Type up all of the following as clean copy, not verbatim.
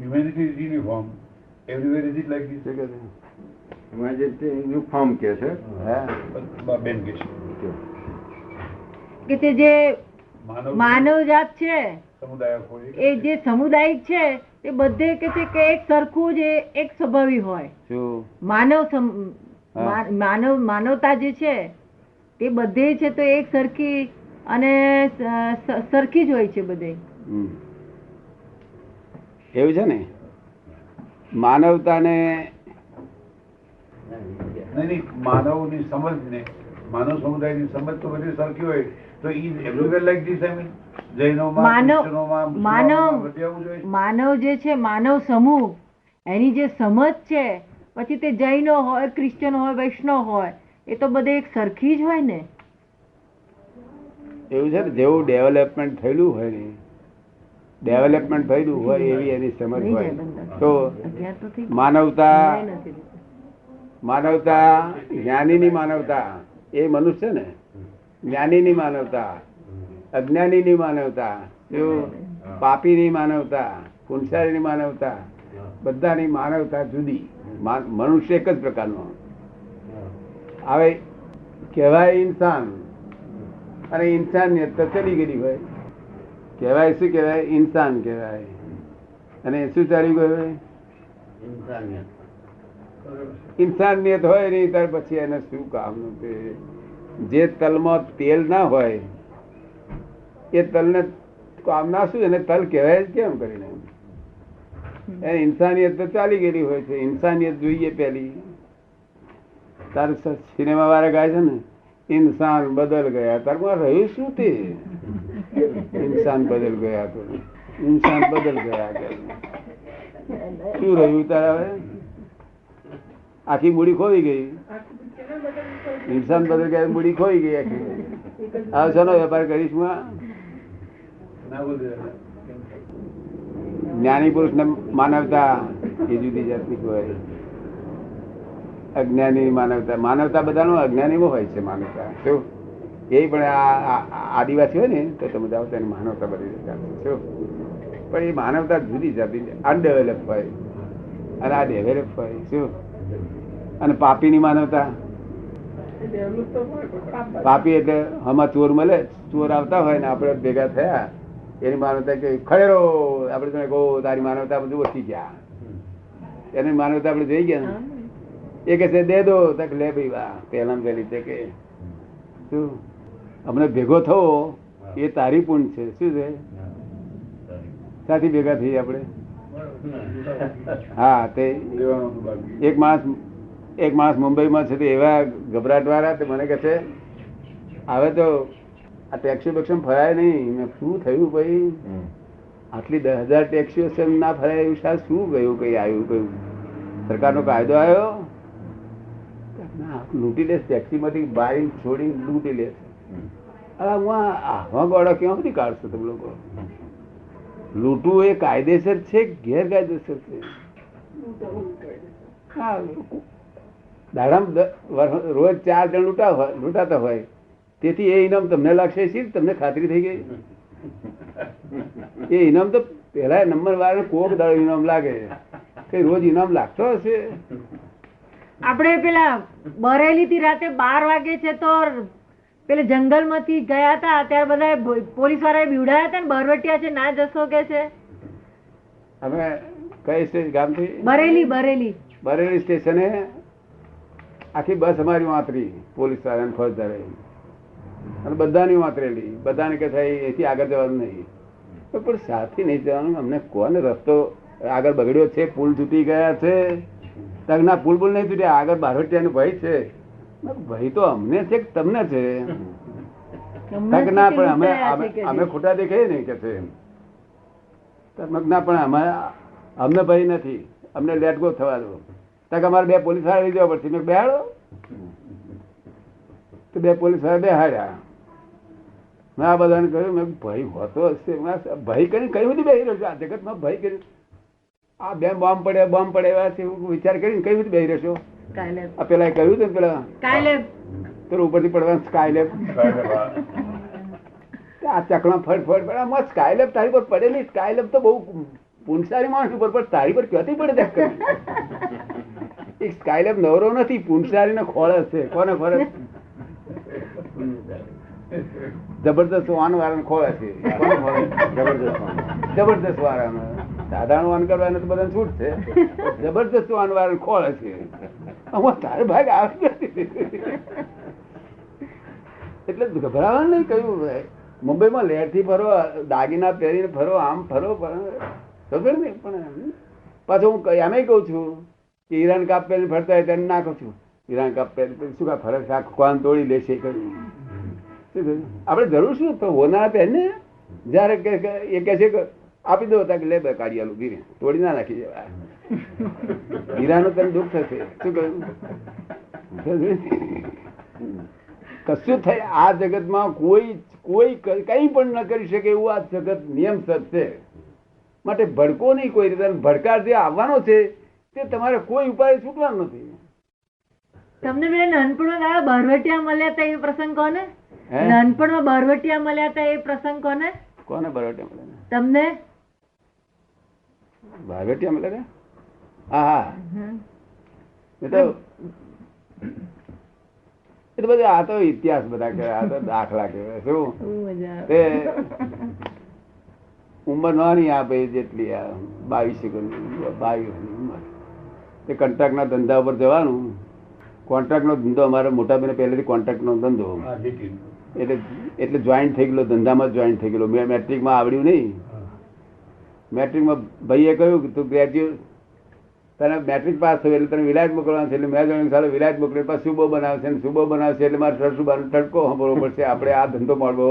Humanity is uniform. Everywhere is it like this? Uniform કે છે. બેન કે છે કે તે જે માનવ માનવ જાત છે સમુદાય હોય એ જે સામુદાયિક છે એ બધે કે છે કે એક સરખું જ એક સ્વભાવી હોય. શું માનવતા જે છે તે બધે છે તો એક સરખી અને સરખી જ હોય છે બધે. એવું છે ને માનવતાને નહીં માનવની સમજ ને માનવ સમુદાયની સમજ તો બધી સરખી હોય તો is everywhere like this. I mean જૈનોમાં, ક્રિશ્ચનોમાં, મુસલમાનોમાં બધે આવું જ હોય. માનવ જે છે માનવ સમૂહ એની જે સમજ છે પછી તે જૈનો હોય, ક્રિશ્ચન હોય, વૈષ્ણવ હોય એ તો બધે એક સરખી જ હોય ને. એવું છે ને જેવું ડેવલપમેન્ટ થયેલું હોય ને ડેવલપમેન્ટ થયેલું હોય એવી એની સમજ હોય તો માનવતા જ્ઞાનીની માનવતા એ મનુષ્ય ને જ્ઞાનીની માનવતા, અજ્ઞાનીની માનવતા, પાપીની માનવતા, પુંસારીની માનવતા, બધાની માનવતા જુદી. મનુષ્ય એક જ પ્રકારનો. હવે કહેવાય ઇન્સાન અને ઇન્સાનિયત તો ચલી ગયેલી હોય. કહેવાય શું કહેવાય? ઇન્સાન કહેવાય. અને શું ચાલી ગયું હોય? ઇન્સાનિયત હોય નહીં ત્યાર પછી એને શું કામનું? જે તલમાં તેલ ના હોય એ તલને કામ ના શું? એને તલ કહેવાય જ કેમ કરીને? એ ઇન્સાનિયત તો ચાલી ગયેલી હોય છે. ઇન્સાનિયત જોઈએ પેલી. તાર સિનેમા વાળા ગાય છે ને ઇન્સાન બદલ ગયા. તારમાં રહ્યું શું? તે ઇન્સાન બદલ ગયા તો ઇન્સાન બદલ ગયા શું રહ્યું તારા? હવે આખી મૂડી ખોઈ ગઈ. ઇન્સાન બદલ ગયા, મૂડી ખોઈ ગઈ આખી. હવે શાનો વેપાર કરીશ? જ્ઞાની પુરુષ ને માનવતા એ જુદી જાતની હોય. અજ્ઞાની માનવતા, માનવતા બધાનો અજ્ઞાનીમાં હોય છે. માનવતા શું એ પણ આદિવાસી હોય ને તો તમે જાઓ તો એની માનવતા બધી શું પણ એ માનવતા જુદી જાતી અનડેવલપ હોય અને આ ડેવલપ હોય. શું અને પાપીની માનવતા, પાપી એટલે હમણાં ચોર મળે, ચોર આવતા હોય ને આપણે ભેગા થયા એની માનવતા કે ખરેરો આપણે તમે કહો તારી માનવતા બધું ઓછી ગયા. એની માનવતા આપણે જોઈ ગયા. એ કે છે દે દો તક લે ભાઈ વાહ પહેલા પહેલી છે કે શું અમને ભેગો થવો એ તારી પૂન છે. શું છે? સાથી ભેગા થઈ આપણે. હા તે એક માણસ મુંબઈમાં છે તે એવા ગભરાટ વાળા તે મને કહે છે હવે તો આ ટેક્સી બેક્સી ફરાય નહીં. મેં શું થયું ભાઈ? આટલી 10,000 ટેક્સીઓ ના ફરાય એવું સાહેબ શું ગયું? કઈ આવ્યું? કયું સરકારનો કાયદો આવ્યો? લૂંટી લે. ટેક્સી માંથી બારી છોડી લૂંટી લે. આવા ગોળા ક્યાં સુધી કાઢશો તમે લોકો? લૂંટવું એ કાયદેસર છે ગેરકાયદેસર છે? દાડામાં રોજ 4 જણ લૂંટાતા હોય તેથી એ ઇનામ તમને લાગશે? શી તમને ખાતરી થઈ ગઈ? એ ઇનામ તો પેલા નંબર વાળા કોક દાડો ઇનામ લાગે. કઈ રોજ ઇનામ લાગતો હશે? આપણે પેલા બરેલી થી રાતે 12 વાગે છે તો પેલે જંગલ માંથી ગયા હતા ત્યારે બધા પોલીસ વાળા બીવડાયા હતા ને બરવટિયા છે ના જશો કે છે. અમે કઈ સ્ટેશન ગામથી? બરેલી સ્ટેશને આખી બસ અમારી વાંતરી પોલીસ વાળા ફોજદારે અને બધાની વાંતરેલી. બધાને કે થાય એથી આગળ જવાનું નહીં. પણ સાથે નહીં જવાનું. અમને કોને રસ્તો આગળ બગડ્યો છે? પુલ તૂટી ગયા છે? ના પુલ નહીં તૂટ્યા. આગળ બારવટિયાનો ભય છે. ભય તો અમને છે કે તમને છે? ના પણ અમે ખોટા દેખાય ને કે છે ના પણ અમને ભય નથી. અમને લેટ ગો થવા દો. તક અમારે 2 પોલીસ વાળા લઈ જવા પડશે. મેં બેહાડો તો 2 પોલીસ વાળા બેહાડ્યા. મેં આ બધાને કહ્યું મેં ભય હોતો હશે. ભય કરીને કઈ બધી બેહી રહ્યો છે આ જગતમાં? ભય કરી આ 2 બોમ્બ પડે એવા છે વિચાર કરીને કઈ બધી બેહી રહ્યો છો? પેલા કહ્યું હતું પેલા ઉપરથી પડવાનું સ્કાયલેબ આ ચકલા ફટ સ્કાયલેબ તારી પર પડેલી. સ્કાયલેબ તો બહુ પુંસારી માણસ ઉપર પણ તારી પર ક્યાંથી પડે ત્યાં કરી એક સ્કાયલેબ નવરો નથી, પુંસારી નો ખોળસ છે. કોને ખોળસ? જબરદસ્ત વાન વાળાને ખોળે છે. કોને ખોળે? જબરદસ્ત વાળાને. સાધારણ વાન કરવાને તો બધાને છૂટ છે, જબરદસ્ત વાન વાળાને ખોળે છે. તારે ભાગ આવે એટલે ગભરાવાનું નહીં. કયું મુંબઈમાં લહેર થી ફરો, દાગીના પહેરીને ફરો, આમ ફરો, ખબર નહીં. પણ પાછું હું એમ કઉ છું કે ઈરાન કાપ પહેરીને ફરતા હોય તેને નાખું છું. ઈરાન કાપ પહેરી શું કા ફરક, કોણ તોડી લેશે? આપણે જરૂર શું તો હોના પહેરને. જયારે એ કે છે કે આપી દો કે લે બે કાઢી આલું, ગીરે તોડી ના નાખી જવા. હીરાનું તને દુઃખ થશે. શું કહ્યું? કશું થાય આ જગતમાં કોઈ કોઈ કઈ પણ ન કરી શકે એવું આ જગત નિયમ સત છે. માટે ભડકો નહીં કોઈ રીતે. ભડકાર જે આવવાનો છે તે તમારે કોઈ ઉપાય છૂટવાનો નથી. તમને પેલા નાનપણમાં બરવટિયા મળ્યા હતા એ પ્રસંગ કોને? નાનપણમાં બરવટિયા મળ્યા હતા એ પ્રસંગ કોને? કોને બરવટિયા મળ્યા? તમને બરવટિયા મળ્યા? હા હા, એ તો બધું આ તો ઇતિહાસ બધા કહેવાય, આ તો દાખલા કહેવાય. શું તે ઉંમર નાની આપે જેટલી 22 ઉંમર. તે કોન્ટ્રાક્ટ ના ધંધા ઉપર જવાનું. કોન્ટ્રાક્ટ નો ધંધો અમારે મોટા બેને પહેલેથી કોન્ટ્રાક્ટ નો ધંધો એટલે જોઈન્ટ થઈ ગયેલો, ધંધામાં જોઈન્ટ થઈ ગયેલો. મેટ્રિકમાં આવડ્યું નહીં. મેટ્રિકમાં ભાઈએ કહ્યું કે તું ગ્રેજ્યુએટ, તને મેટ્રિક પાસ થયું એટલે તને વિલાયત મોકલવાનું છે. એટલે મેં જાણ્યું સારું વિલાયત મોકલે પછી સુબો બનાવશે ને સુબો બનાવશે એટલે મારે સુબાનો તડકો સાંભળવો પડશે. આપણે આ ધંધો મળવો.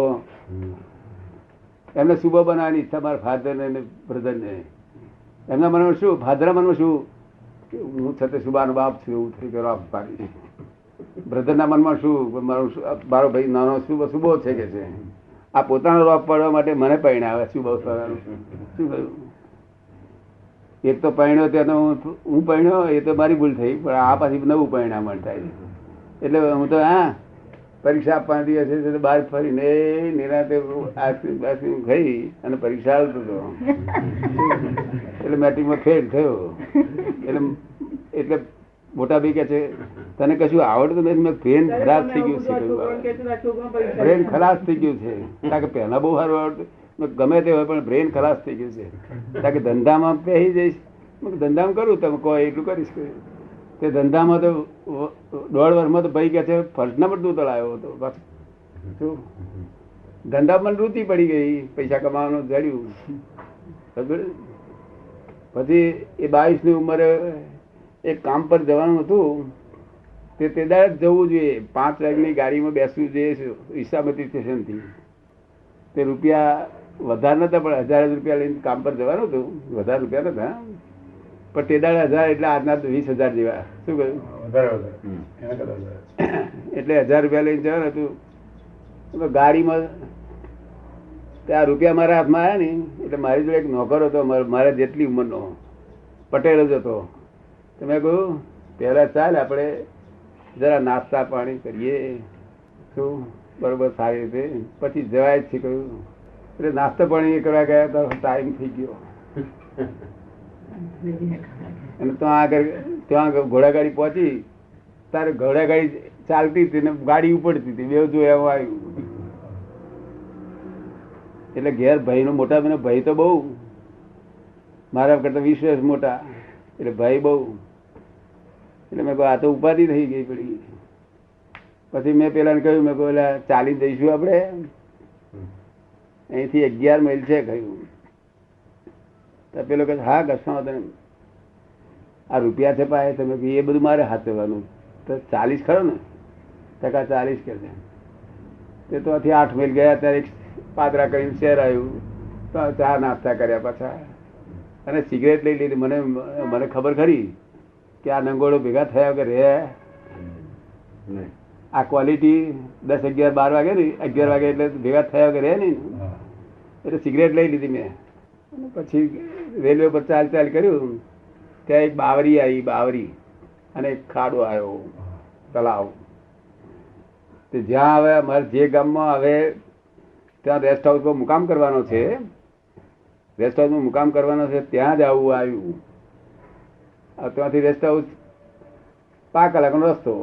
એમને સુબો બનાવવાની ઈચ્છા મારા ફાધરને ને બ્રધરને. એમના મનમાં શું, ફાધરના મનમાં શું કે હું છતાં સુબાનો બાપ છું એવું થઈ ગયો પાડી. બ્રધરના મનમાં શું, મારો ભાઈ નાનો સુબો છે કે છે. આ પોતાનો રોપ પાડવા માટે મને પરિણાવે સુબો કરવાનું. શું કહ્યું? એક તો પરિણ્યો ત્યાં હું પરિણ્યો એ તો મારી ભૂલ થઈ, પણ આ પાછી નવું પરિણામણ થાય. એટલે હું તો હા પરીક્ષા આપવાના દિવસે બહાર ફરીને નિરાંતે આઈસ્ક્રીમ ખાઈ અને પરીક્ષા આવતો હતો. એટલે મેટ્રિકમાં ફેલ થયો. એટલે મોટા ભાઈ કે છે તને કશું આવડતું નથી? મેં બ્રેન ખરાબ થઈ ગયું છે. બ્રેન ખલાસ થઈ ગયું છે. કારણ કે પહેલા બહુ સારું આવડતું, ગમે તે હોય પણ બ્રેન ખલાસ થઈ ગયું છે. કારણ કે ધંધામાં પહેરી જઈશ, ધંધામાં કરું તમે કહો એટલું કરીશ. તે ધંધામાં તો 1.5 વર્ષમાં તો ભાઈ કે છે ફર્સ્ટ નંબર તું તળાયો હતો. શું ધંધામાં રૂચિ પડી ગઈ, પૈસા કમાવાનું જડ્યું. પછી એ 22ની ઉંમરે એક કામ પર જવાનું હતું. તે દાડે જવું જોઈએ. 5 વાગ્યાની ગાડીમાં બેસવું જોઈએ ઈસામતી સ્ટેશનથી. તે રૂપિયા વધારે નતા પણ 1000 રૂપિયા લઈને કામ પર જવાનું હતું. વધારે રૂપિયા નતા પણ તે દાડે 1000 એટલે આજના 20,000 જેવા. શું કહ્યું? એટલે 1000 રૂપિયા લઈને જવાનું હતું. ગાડીમાં ત્યાં રૂપિયા મારા હાથમાં આવ્યા ને એટલે મારી જોડે એક નોકર હતો મારા જેટલી ઉંમરનો, પટેલ જ હતો. તો મેં કહ્યું પહેલા ચાલ આપણે જરા નાસ્તા પાણી કરીએ. શું બરોબર સારી રીતે પછી જવાય જ છે. કહ્યું એટલે નાસ્તા પાણી કરવા ગયા તો ટાઈમ થઈ ગયો. અને ત્યાં ઘોડાગાડી પહોંચી તારે ઘોડાગાડી ચાલતી હતી ને ગાડી ઉપડતી હતી, બે જો એવું આવ્યું. એટલે ઘેર ભાઈ નો મોટા બેનો ભાઈ તો બહુ મારા કરતા 20 વર્ષ મોટા. એટલે ભાઈ બહુ. એટલે મેં કહ્યું આ તો ઉપાધિ થઈ ગઈ પડી. પછી મેં પેલા કહ્યું મેં કહ્યું ચાલીને જઈશું આપણે, અહીંથી 11 માઇલ છે. કહ્યું તો પેલો કહે હા કશો વાંધો નહીં, આ રૂપિયા છે પાય તમે એ બધું મારે હાથવાનું. તો 40 ખરો ને ટકા 40 કે તે તો આથી 8 માઇલ ગયા. ત્યારે એક પાદરા કરીને શહેર આવ્યું તો ચા નાસ્તા કર્યા પાછા અને સિગરેટ લઈ લીધી. મને ખબર ખરી કે આ નંગોળો ભેગા થયા કે રે આ ક્વોલિટી 10, 11, 12 વાગે ને 11 વાગે એટલે ભેગા થયા કે રે નહીં. એટલે સિગરેટ લઈ લીધી મેં. પછી રેલવે પર ચાલ કર્યું. ત્યાં એક બાવરી આવી, બાવરી અને એક ખાડો આવ્યો, તલાવ. તે જ્યાં હવે અમારે જે ગામમાં હવે ત્યાં રેસ્ટ હાઉસમાં મુકામ કરવાનો છે રેસ્ટ હાઉસમાં મુકામ કરવાનો છે, ત્યાં જ આવવું આવ્યું. ત્યાંથી રેસ્ટ હાઉસ 5 કલાકનો રસ્તો.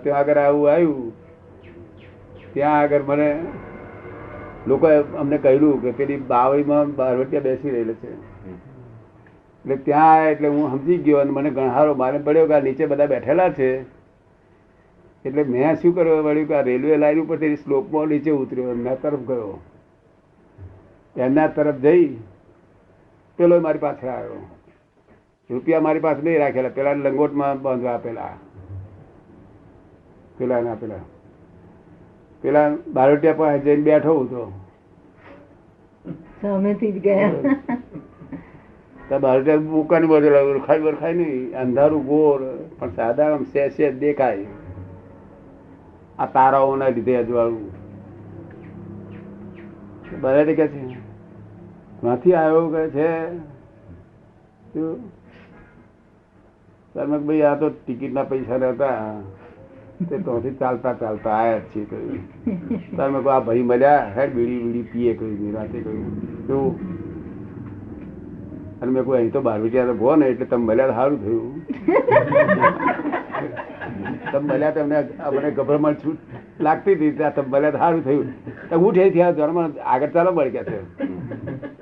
ત્યાં આગળ આવું આવ્યું, ત્યાં આગળ મને લોકોએ અમને કહ્યું કે પેલી બાવળીમાં બારવટિયા બેસી રહેલો છે. એટલે ત્યાં આવ્યા એટલે હું સમજી ગયો અને મને ગણહારો મારે પડ્યો કે આ નીચે બધા બેઠેલા છે. એટલે મેં શું કરવા વળ્યું કે આ રેલવે લાઈન ઉપરથી સ્લોપમાં નીચે ઉતર્યો, એમના તરફ ગયો. એમના તરફ જઈ પેલો મારી પાછળ આવ્યો. રૂપિયા મારી પાસે નહીં રાખેલા, પેલા લંગોટમાં બાંધવા આપેલા, પેલા બારોટિયા પાસે જઈને બેઠો હતો. સામેથી જ ગયા. બારોટિયા મૂકવાની બધે ઓળખાય વરખાય નહીં, અંધારું ગોર પણ સાદા આમ સે દેખાય. આ તારાઓના લીધે અજવાળું. બરાબર કે છે નથી આવ્યો કે છે ભાઈ આ તો ટિકિટ ના પૈસા હતા તે ત્યાંથી ચાલતા ચાલતા આયા જ છે કહ્યું. તમે આ ભાઈ મળ્યા હેડ બીડી પીએ કહ્યું, રાતે કહ્યું કેવું. અને મેં કોઈ અહીં તો બારવટિયા ભો ને એટલે તમે મળ્યા સારું થયું. તમે મળ્યા તમને મને ગભરામણ છૂટ લાગતી હતી, ત્યાં તમે મળ્યા સારું થયું. હું ઠે થયા ધર્મ આગળ ચાલો મળી કે છે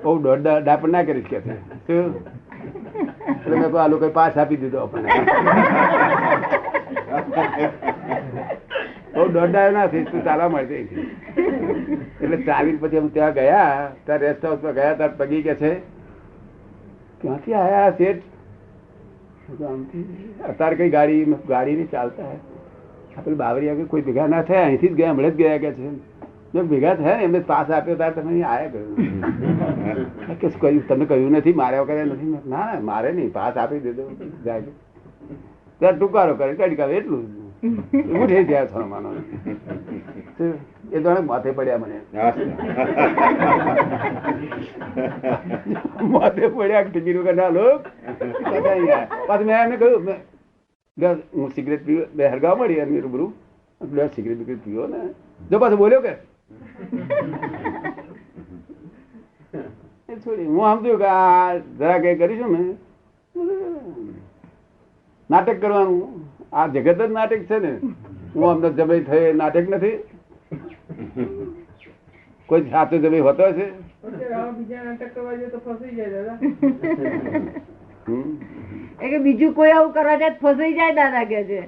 બહુ દોઢ ડાપણ ના કરીશ કે છે. એટલે મેં આ લોકો પાસ આપી દીધો આપણને. બહુ દોઢ ના થઈશ, તું ચાલવા મળતી. એટલે ચાલીને પછી અમે ત્યાં ગયા, ત્યાં રેસ્ટ હાઉસમાં ગયા, ત્યાં પગી કે છે ક્યાંથી આયા શેઠ? અત્યારે કઈ ગાડી નહીં ચાલતા. આપણે બાવરી આગળ કોઈ ભેગા ના થયા, અહીંથી જ ગયા, હમણાં જ ગયા કે છે. જો ભેગા થયા ને એમને પાસ આપ્યો ત્યારે તમે આયા કહ્યું કે કહ્યું તમે કહ્યું નથી મારે વગર નથી. ના મારે નહીં, પાસ આપી દીધો જાય ત્યારે ટૂંકારો કરે કડકાવે એટલું ઉઠે ત્યાં થોડો માનો. એ તો માથે પડ્યા મને, માથે પડ્યા ટિકિટ વગર ના લોક. પાછું મેં એમને કહ્યું હું સિગરેટ પીવો, બે હરગાવ મળી એમની રૂબરૂ સિગરેટ બિગરેટ પીવો ને. જો પાછું બોલ્યો કે છોડી હું સમજ્યું કે આ જરા કઈ કરીશું ને નાટક કરવાનું. આ જગત જ નાટક છે ને. હું અમને જમાઈ થઈ નાટક નથી. કોઈ સાચો જમાઈ હોતો છે? બીજું કોઈ આવું કરવા જાય ફસાઈ જાય દાદા કે છે.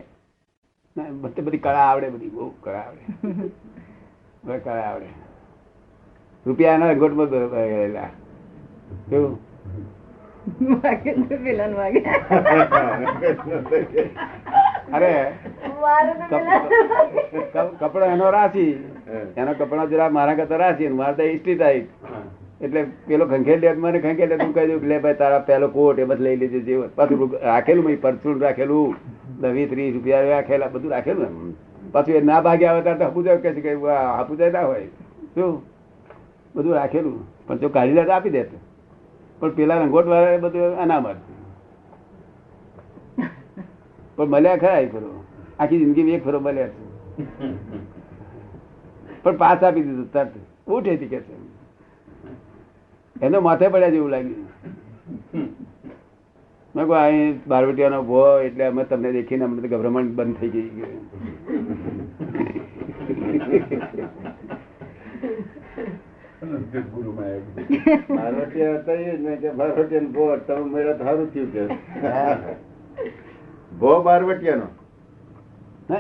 બધી કળા આવડે, બધી બહુ કળા આવડે, કળા આવડે. રૂપિયાના ગોટમાં ગયેલા કેવું અરે કપડો એનો રાશી, એનો કપડો જરા મારા કરતા રાશી, મારે તો ઇસ્ત્રી ટાઈટ. એટલે પેલો ખંખેલ મને ખંખેલ તું કહી દઉં લે ભાઈ તારા પેલો કોટ એ બધું લઈ લેજે. જે પાછું રાખેલું પરચું રાખેલું, 20-30 રૂપિયા રાખેલા, બધું રાખેલું એમ. પાછું એ ના ભાગે આવે ત્યારે હાપુજાય કે છે કે હાપુજાય ના હોય શું બધું રાખેલું. પણ જો કાઢી લે તો આપી દે. પણ પેલા રંગોટ વાળા બધું અનામત. પણ મળ્યા ખરા એક ફરો, આખી જિંદગી એક ફરો મળ્યા છે. પણ પાસ આપી દીધું તરત ઉઠે કે છે. એનો માથે પડ્યા જેવું લાગ્યું. મેં કહું અહીં બારવટિયાનો ભો એટલે અમે તમને દેખીને અમને ગભરામણ બંધ થઈ ગઈ.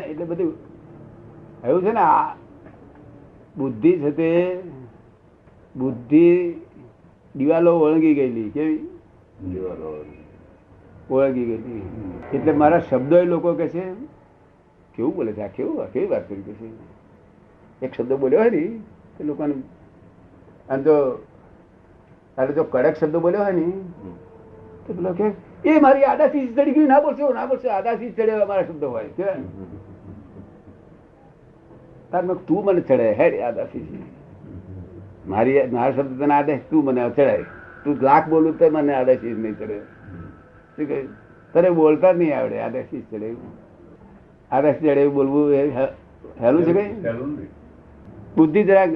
એટલે બધું એવું છે ને. આ બુદ્ધિ છે તે બુદ્ધિ દિવાલો ઓળંગી ગયેલી. કેવી ઓળંગી ગયેલી? એટલે મારા શબ્દો એ લોકો કે છે કેવું બોલે છે, આ કેવી વાત કરી કે છે. એક શબ્દ બોલ્યો હોય ને એ લોકોને આમ જો જો કડક શબ્દ બોલ્યો હોય ને તો પેલો કે એ મારી આડાશી ચડી ગયું, ના બોલશો ના બોલશો, આડાશી ચડે મારા શબ્દો હોય. તું મને ચડે હેડ આદાશી, મારા શબ્દ તને આદેશ, તું મને ચડાય. તું લાખ બોલું તો મને આદેશી નહીં ચડે. શું કહ્યું? તને બોલતા જ નહીં આવડે. આદેશી ચડે આદેશ ચડે એવું બોલવું એ હેલું છે કઈ? બુદ્ધિ જરાક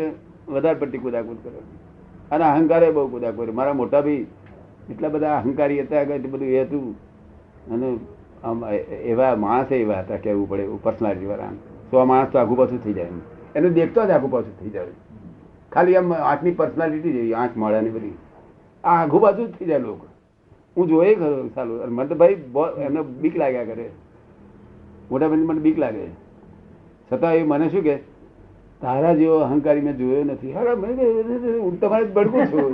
વધારે પડતી કુદાકુદ કરો. અને અહંકારે બહુ બધા કર્યો. મારા મોટા ભાઈ એટલા બધા અહંકારી હતા કે એટલું બધું એ હતું. અને આમ એવા માણસ એવા હતા કહેવું પડે એવું પર્સનાલિટી વાળા. 100 માણસ તો આઘું પાછું થઈ જાય એનું દેખતો જ આઘું પાછું થઈ જાય. ખાલી આમ આંખની પર્સનાલિટી જેવી આંખ મળ્યાની બધી આ આઘું પાછું જ થઈ જાય લોકો. હું જોયે ખરો સાલું. મને તો ભાઈ એમને બીક લાગ્યા કરે. મોટા ભાઈ મને બીક લાગે. છતાં એ મને શું કે તારા જેવો અહંકારી મેં જોયો નથી. હા હું તમારે બળકું છું.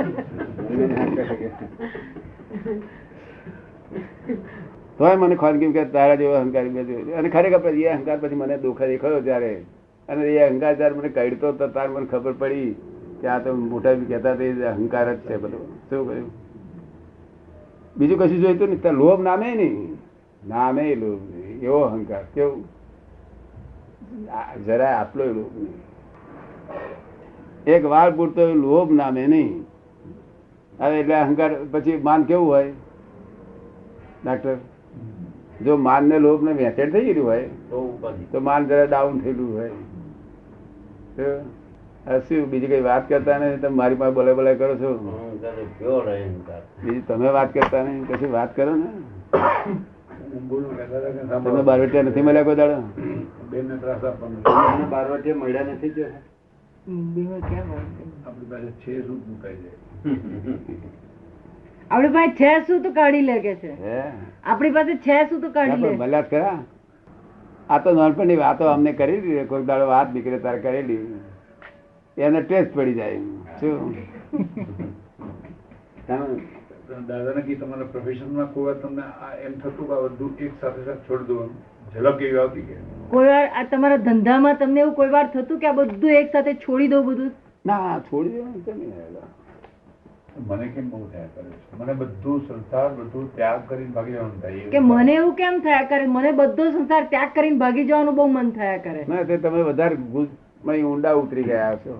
તોય મને ખાનગી કે તારા જેવો અહંકારી મેં જોયો. અને ખરેખર એ અહંકાર પછી મને દુઃખ દેખાયો ત્યારે. અને એ અહંકાર જયારે મને કાઢતો તો તાર મને ખબર પડી કે આ તો મોટા બી કહેતા હતા એ અહંકાર જ છે બધો. શું કહ્યું? બીજું કશું જોઈતું નહીં. ત્યાં લોભ નામે નહીં. નામે લોભ નહીં. એવો અહંકાર કેવું જરા આટલો લોભ નહીં. એક વાર પૂરતો લોભ નામે નહીં. હવે એટલે અહંકાર પછી માન કેવું હોય ડાક્ટર? જો માન ને લોભ ને વેચેડ થઈ ગયું હોય તો માન જરા ડાઉન થયેલું હોય. શું બીજી કઈ વાત કરતા નહીં? તમે મારી પાસે બોલે બોલે કરો છો. બીજી તમે વાત કરતા નહીં, કશું વાત કરો ને. તમે બારવટિયા નથી મળ્યા કોઈ દાડો? બારવટિયા મળ્યા નથી જો આપણી પાસે છે શું મુકાય છે? આપણી પાસે છે શું તો કાઢી લે કે છે. આપણી પાસે છે શું તો કાઢી લે. મળ્યા ખરા. આ તો નાનપણની વાતો અમને કરી દીધી. કોઈ દાડો વાત નીકળે તારે કરેલી એને ટેસ્ટ પડી જાય. શું દાદાને કી તમારા પ્રોફેશનમાં કોઈ વાર તમને એમ થતું કે બધું એક સાથે સાથે છોડી દો? ઝલક એવી આવતી કે કોઈ વાર આ તમારા ધંધામાં તમને એવું કોઈ વાર થતું કે આ બધું એક સાથે છોડી દઉં બધું? ના, છોડી દો. મને કેમ બહુ થયા કરે છે? મને બધું સંસાર બધું ત્યાગ કરીને ભાગી જવાનું થાય. કે મને એવું કેમ થયા કરે? મને બધો સંસાર ત્યાગ કરીને ભાગી જવાનું બહુ મન થયા કરે. ના, તે તમે વધારે ઊંડા ઉતરી ગયા છો.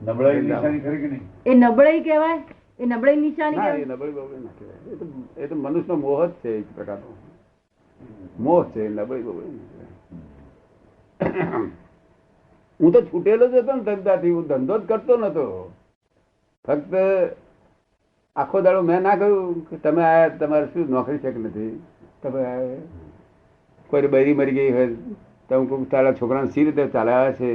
નબળાઈ નિશાની ખરી કે નહીં? એ નબળાઈ કહેવાય? એ નબળાઈ નિશાની ના, કહેવાય? એ નબળી બબળી ના કહેવાય. એ તો મનુષ્યનો મોહ જ છે. એક પ્રકારનો મોહ છે. નબળી બબળી હું તો છૂટેલો જ હતો ને ધંધાથી. હું ધંધો જ કરતો નતો. ફક્ત આખો દાડો મેં ના કહ્યું કે તમે આયા, તમારે શું નોકરી છે કે નથી? તમે કોઈ બૈરી મરી ગઈ હોય તો હું કહું તારા છોકરાને સી રીતે ચાલ્યા છે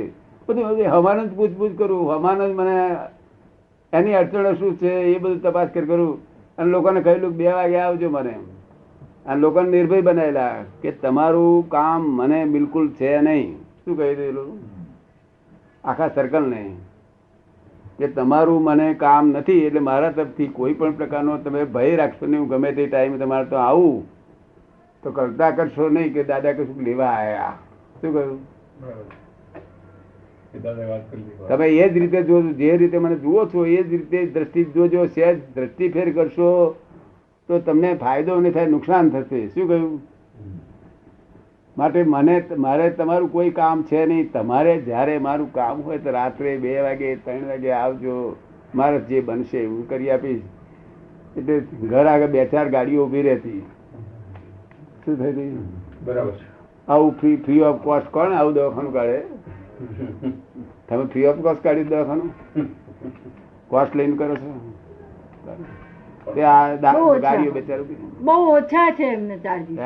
બધું હમાન જ પૂછપૂછ કરું. હમાન જ મને એની અડચણો શું છે એ બધું તપાસ કરું. અને લોકોને કહેલું 2 વાગે આવજો મને. અને લોકોને નિર્ભય બનાવેલા કે તમારું કામ મને બિલકુલ છે નહીં. શું કહી દેલું આખા સર્કલને કે તમારું મને કામ નથી. એટલે મારા તરફથી કોઈ પણ પ્રકારનો તમે ભય રાખશો નહીં. હું ગમે તે ટાઈમે તમારે તો આવું તો કલ્પના કરશો નહીં કે દાદા કશું લેવા આવ્યા. શું કહ્યું? તમે એ જ રીતે જોજો. જે રીતે મને જુઓ છો એ જ રીતે દ્રષ્ટિ જોજો. સહેજ દ્રષ્ટિ ફેર કરશો તો તમને ફાયદો નહીં થાય, નુકસાન થશે. શું કહ્યું? માટે મારે તમારું કોઈ કામ છે નહીં. તમારે જ્યારે મારું કામ હોય તો રાત્રે 2 વાગે 3 વાગે આવજો. મારે જે બનશે હું કરી આપીશ. એટલે ઘર આગળ 2-4 ગાડીઓ ઉભી રહેતી. શું થઈ? બરાબર છે. આવું ફ્રી ઓફ કોસ્ટ કોણ આવું દવાખાનું કાઢે? તમે ફ્રી ઓફ કોસ્ટ કાઢ્યું દવાખાનું? કોસ્ટ લઈને કરો છો? તે આ ગાડીઓ 2-4 બહુ ઓછા છે એમને ચાર્જીસ.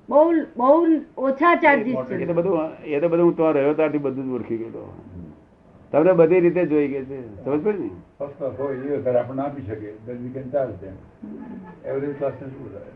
બહુ ઓછા ચાર્જીસ છે. એ તો બધું હું તો રહ્યો ત્યારથી બધું જ ઓળખી ગયો. તમને બધી રીતે જોઈ ગઈ છે. સમજ પડી ને? ફર્સ્ટ ક્લાસ હોય એ આપણે આપી શકીએ. ચાલશે એવરેજ ક્લાસ શું થાય?